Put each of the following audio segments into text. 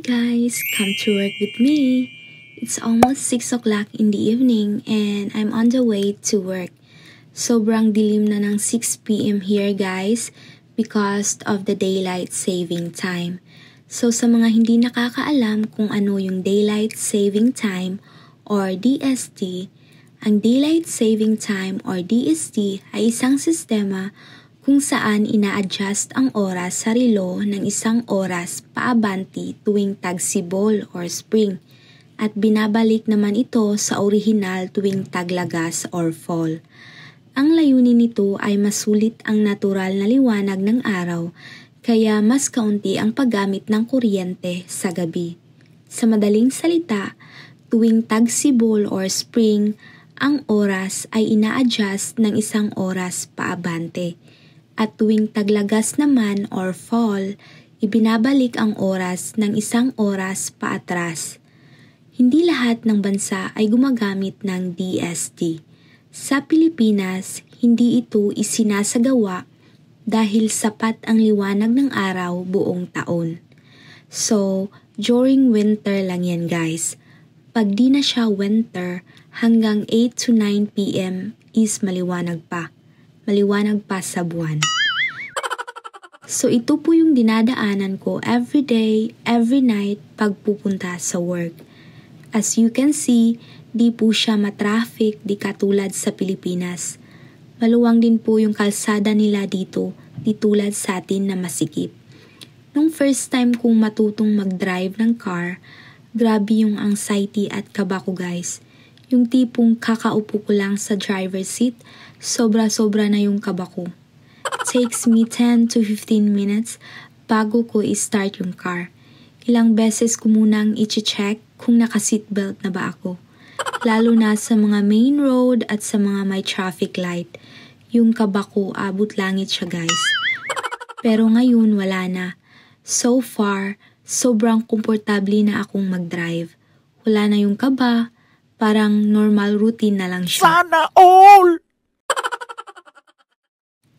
guys, come to work with me. It's almost 6 o'clock in the evening and I'm on the way to work. Sobrang dilim na ng 6 p.m. here guys because of the daylight saving time. So sa mga hindi nakakaalam kung ano yung daylight saving time or DST, ang daylight saving time or DST ay isang sistema kung saan ina-adjust ang oras sa relo ng isang oras paabanti tuwing tagsibol or spring at binabalik naman ito sa orihinal tuwing taglagas or fall. Ang layunin nito ay masulit ang natural na liwanag ng araw kaya mas kaunti ang paggamit ng kuryente sa gabi. Sa madaling salita, tuwing tagsibol or spring, ang oras ay ina-adjust ng isang oras paabante. At tuwing taglagas naman or fall, ibinabalik ang oras ng isang oras paatras. Hindi lahat ng bansa ay gumagamit ng DST. Sa Pilipinas, hindi ito isinasagawa dahil sapat ang liwanag ng araw buong taon. So, during winter lang yan guys. Pag di na siya winter, hanggang 8 to 9 p.m. is maliwanag pa. Maliwanag pa sa buwan. So ito po yung dinadaanan ko every day, every night pag pupunta sa work. As you can see, di po siya matraffic di katulad sa Pilipinas. Maluwang din po yung kalsada nila dito, di tulad sa atin na masikip. Nung first time kong matutong mag-drive ng car, grabe yung anxiety at kaba ko guys. Yung tipong kakaupo ko lang sa driver's seat, sobra-sobra na yung kaba ko. It takes me 10 to 15 minutes bago ko i-start yung car. Ilang beses ko munang i-check kung naka-seatbelt na ba ako. Lalo na sa mga main road at sa mga may traffic light. Yung kaba ko abot langit siya guys. Pero ngayon wala na. So far, sobrang komportable na akong mag-drive. Wala na yung kaba. Parang normal routine na lang siya. Sana all!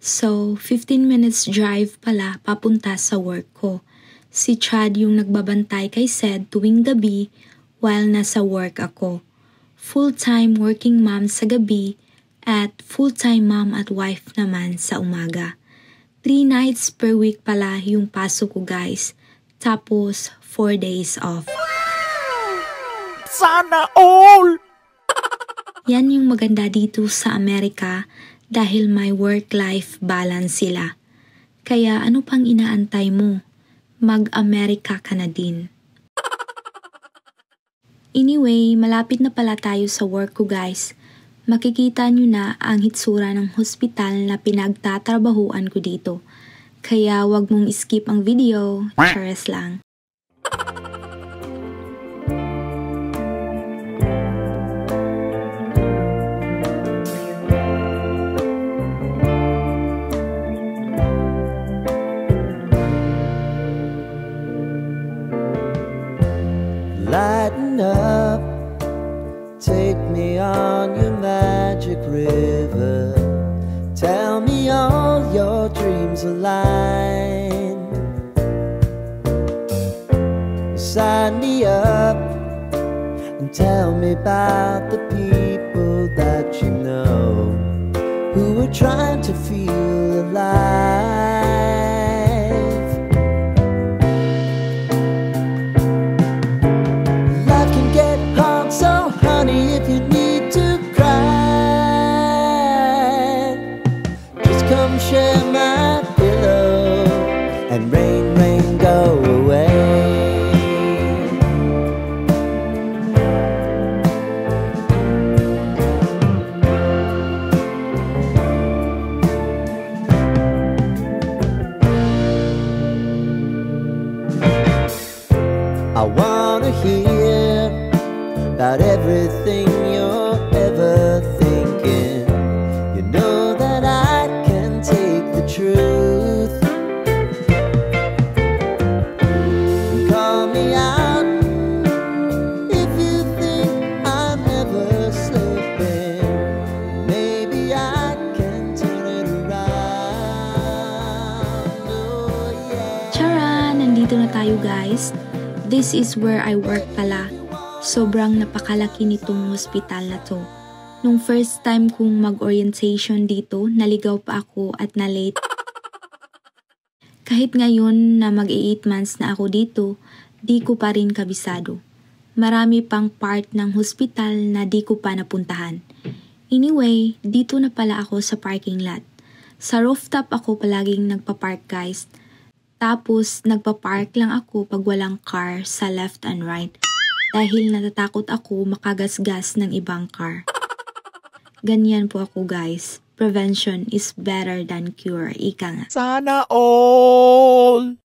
So, 15 minutes drive pala papunta sa work ko. Si Chad yung nagbabantay kay Sed tuwing gabi while nasa work ako. Full-time working mom sa gabi at full-time mom at wife naman sa umaga. 3 nights per week pala yung pasok ko guys. Tapos 4 days off. Sana all! Yan yung maganda dito sa Amerika dahil may work-life balance sila. Kaya ano pang inaantay mo? Mag-Amerika ka na din. Anyway, malapit na pala tayo sa work ko guys. Makikita nyo na ang hitsura ng hospital na pinagtatrabahuan ko dito. Kaya wag mong skip ang video. Chares lang. Lighten up, take me on your magic river. Tell me all your dreams align. Sign me up and tell me about the people that you know who are trying to feel alive. So honey, if you need to cry, just come share my pillow and rain, rain, go away. I wanna hear about everything you're ever thinking. You know that I can take the truth. Call me out if you think I'm ever slipping. Maybe I can turn it around. Oh yeah. Tara! Nandito na tayo guys. this is where I work pala. Sobrang napakalaki nitong hospital na to. Nung first time kong mag-orientation dito, naligaw pa ako at na-late. Kahit ngayon na mag-8 months na ako dito, di ko pa rin kabisado. Marami pang part ng hospital na di ko pa napuntahan. Anyway, dito na pala ako sa parking lot. Sa rooftop ako palaging nagpa-park guys. Tapos nagpa-park lang ako pag walang car sa left and right. Dahil natatakot ako makagasgas ng ibang car. Ganyan po ako guys. Prevention is better than cure. Ika nga. Sana all!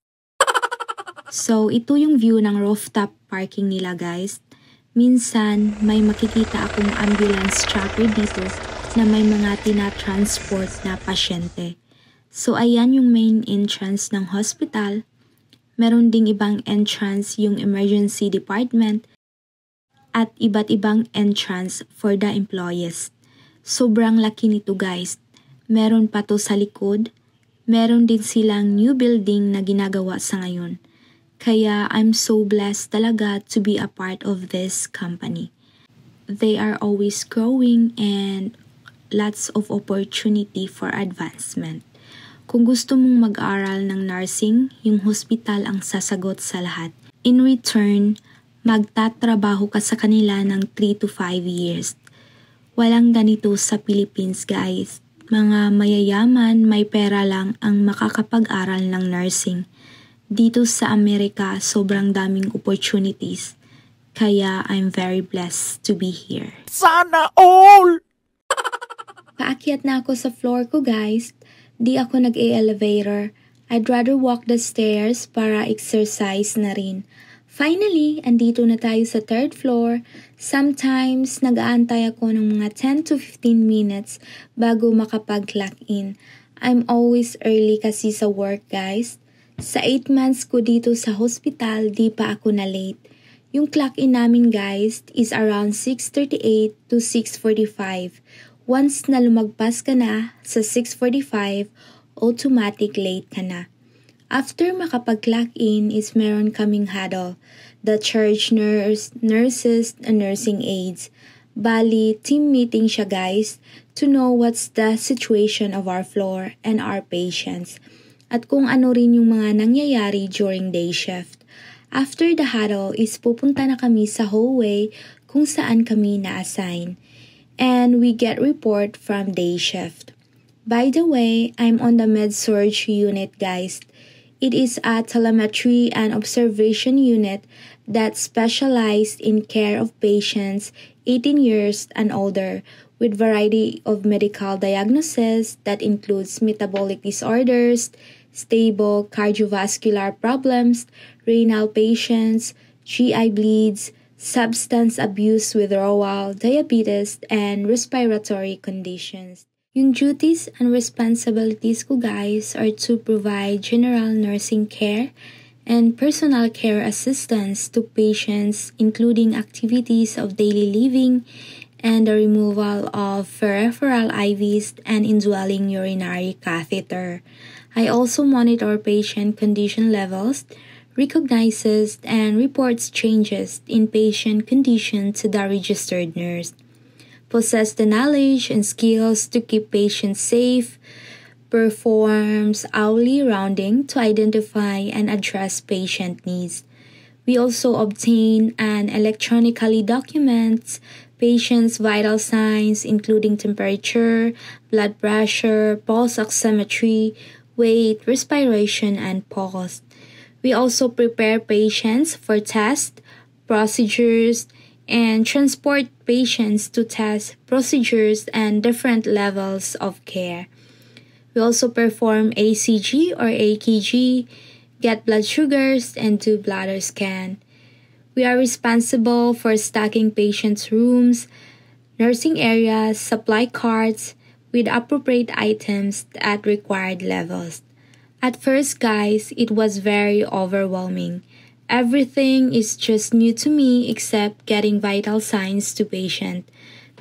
So, ito yung view ng rooftop parking nila guys. Minsan, may makikita akong ambulance chopper dito na may mga tinatransport na pasyente. So, ayan yung main entrance ng hospital. Meron ding ibang entrance yung emergency department at iba't ibang entrance for the employees. Sobrang laki nito guys. Meron pa to sa likod. Meron din silang new building na ginagawa sa ngayon. Kaya I'm so blessed talaga to be a part of this company. They are always growing and lots of opportunity for advancement. Kung gusto mong mag-aral ng nursing, yung hospital ang sasagot sa lahat. In return, magtatrabaho ka sa kanila ng 3 to 5 years. Walang ganito sa Philippines guys. Mga mayayaman, may pera lang ang makakapag-aral ng nursing. Dito sa Amerika, sobrang daming opportunities. Kaya I'm very blessed to be here. Sana all! Paakyat na ako sa floor ko guys. Di ako nag-e-elevator. I'd rather walk the stairs para exercise na rin. Finally, andito na tayo sa 3rd floor. Sometimes, nag-aantay ako ng mga 10 to 15 minutes bago makapag-clock in. I'm always early kasi sa work guys. Sa 8 months ko dito sa hospital, di pa ako na late. Yung clock in namin guys is around 6:38 to 6:45. Once na lumagpas ka na sa 6:45, automatic late ka na. After makapag-clock in is meron kaming huddle. The charge nurse, nurses, and nursing aides. Bali, team meeting siya guys to know what's the situation of our floor and our patients. At kung ano rin yung mga nangyayari during day shift. After the huddle is pupunta na kami sa hallway kung saan kami na-assign. And we get report from day shift. By the way, I'm on the med-surg unit guys. It is a telemetry and observation unit that specialized in care of patients 18 years and older with variety of medical diagnoses that includes metabolic disorders, stable cardiovascular problems, renal patients, GI bleeds, substance abuse withdrawal, diabetes, and respiratory conditions. Yung duties and responsibilities ko guys are to provide general nursing care and personal care assistance to patients including activities of daily living and the removal of peripheral IVs and indwelling urinary catheter. I also monitor patient condition levels, recognizes and reports changes in patient condition to the registered nurse. Possess the knowledge and skills to keep patients safe, performs hourly rounding to identify and address patient needs. We also obtain and electronically documents patients' vital signs including temperature, blood pressure, pulse oximetry, weight, respiration, and pulse. We also prepare patients for tests, procedures, and transport patients to test procedures and different levels of care. We also perform ACG or AKG, get blood sugars, and do bladder scan. We are responsible for stocking patients' rooms, nursing areas, supply carts, with appropriate items at required levels. At first, guys, it was very overwhelming. Everything is just new to me except getting vital signs to patient.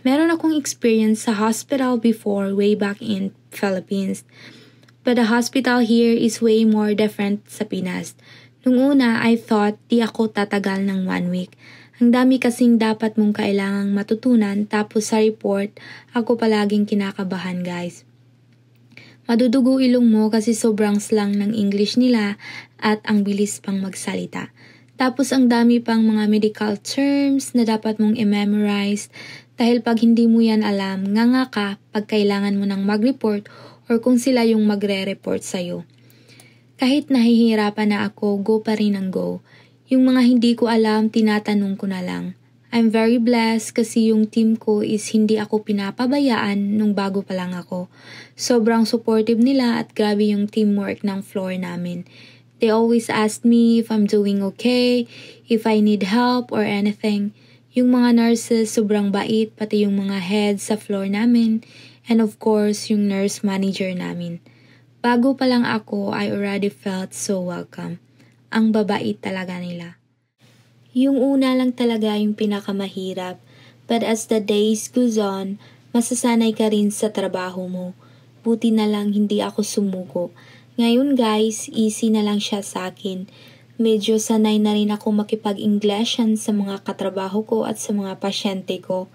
Meron akong experience sa hospital before way back in Philippines. But the hospital here is way more different sa Pinas. Nung una, I thought di ako tatagal ng 1 week. Ang dami kasing dapat mong kailangang matutunan tapos sa report, ako palaging kinakabahan guys. Madudugo ilong mo kasi sobrang slang ng English nila at ang bilis pang magsalita. Tapos ang dami pang mga medical terms na dapat mong i-memorize dahil pag hindi mo yan alam, nganga ka pag kailangan mo nang mag-report or kung sila yung magre-report sa'yo. Kahit nahihirapan na ako, go pa rin ang go. Yung mga hindi ko alam, tinatanong ko na lang. I'm very blessed kasi yung team ko is hindi ako pinapabayaan nung bago pa lang ako. Sobrang supportive nila at grabe yung teamwork ng floor namin. They always ask me if I'm doing okay, if I need help or anything. Yung mga nurses sobrang bait, pati yung mga heads sa floor namin. And of course, yung nurse manager namin. Bago pa lang ako, I already felt so welcome. Ang babait talaga nila. Yung una lang talaga yung pinakamahirap. But as the days goes on, masasanay ka rin sa trabaho mo. Buti na lang hindi ako sumuko. Ngayon guys, easy na lang siya sa akin. Medyo sanay na rin ako makipag-Englishan sa mga katrabaho ko at sa mga pasyente ko.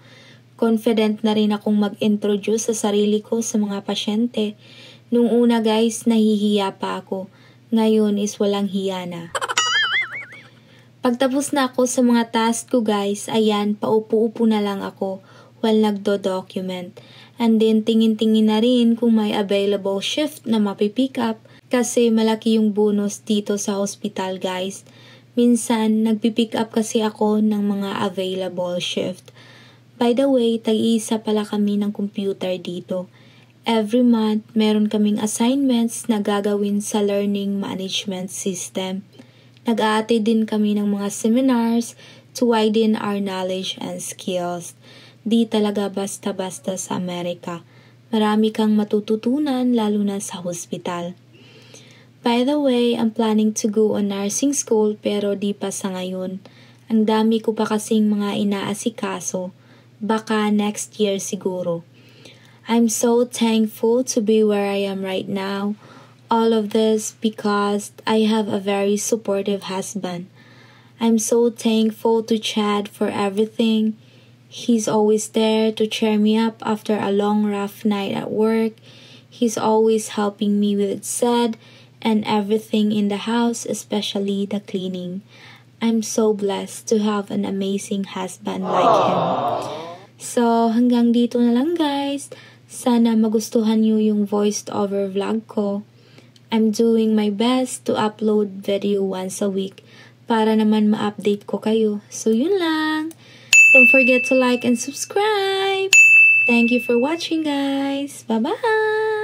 Confident na rin akong mag-introduce sa sarili ko sa mga pasyente. Nung una guys, nahihiya pa ako. Ngayon is walang hiya na. Pagtapos na ako sa mga task ko guys, ayan, paupo-upo na lang ako while nagdo-document. And then tingin-tingin na rin kung may available shift na mapipick up kasi malaki yung bonus dito sa hospital guys. Minsan, nagpipick up kasi ako ng mga available shift. By the way, tag-iisa pala kami ng computer dito. Every month, meron kaming assignments na gagawin sa learning management system. Nag-a-attend din kami ng mga seminars to widen our knowledge and skills. Di talaga basta-basta sa Amerika. Marami kang matututunan lalo na sa hospital. By the way, I'm planning to go on nursing school pero di pa sa ngayon. Ang dami ko pa kasing mga inaasikaso. Baka next year siguro. I'm so thankful to be where I am right now. All of this because I have a very supportive husband. I'm so thankful to Chad for everything. He's always there to cheer me up after a long rough night at work. He's always helping me with sad and everything in the house, especially the cleaning. I'm so blessed to have an amazing husband like him. So, hanggang dito na lang guys. Sana magustuhan nyo yung voiced over vlog ko. I'm doing my best to upload video once a week para naman ma-update ko kayo. So yun lang. Don't forget to like and subscribe. Thank you for watching guys. Bye-bye!